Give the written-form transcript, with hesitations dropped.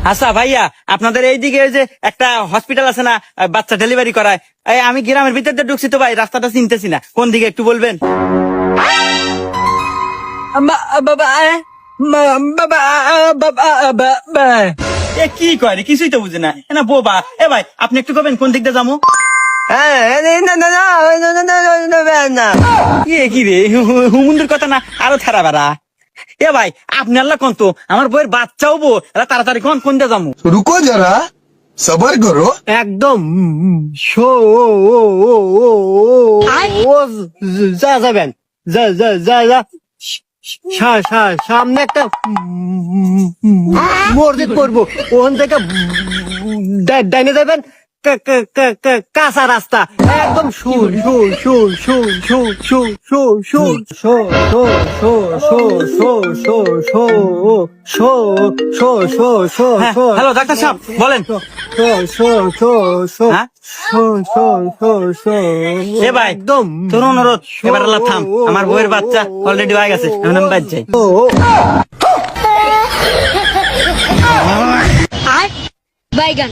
আচ্ছা ভাইয়া, আপনাদের এইদিকে ওই যে একটা হসপিটাল আছে না, বাচ্চা ডেলিভারি করায়? আমি গ্রামের ভিতর দিয়ে ঢুকছি তো ভাই, রাস্তাটা চিনতেছি না, কোন দিকে একটু বলবেন? এ কি করে, কিছুই তো বুঝে না না বোবা। এ ভাই আপনি একটু কবেন কোন দিক দিয়ে যাবো? কি রে, হুমুন্দির কথা না আরো থারা বেড়া। এ ভাই আপনি আল্লাহ কোন তো, আমার বইয়ের বাচ্চাও বো, তাড়াতাড়ি কোন কোন দিয়ে যাবো? रुको जरा सबर करो। একদম শো যা যাবেন, যা যা যা যা সামনে একটা মসজিদ করবো, ওখান থেকে ডাইনে যাবেন, কাঁচা রাস্তা, একদম সুর সুর সুর সুর সুর সুর সুর সুর হ্যালো ডাক্তার সাহেব বলেন। হ্যাঁ? এ ভাই একদম তোর অনুরোধ, এবার আল্লাহ থাম, আমার বউয়ের বাচ্চা অলরেডি হয়ে গেছে, এখন আমি বাদ যাই। Bye, gun.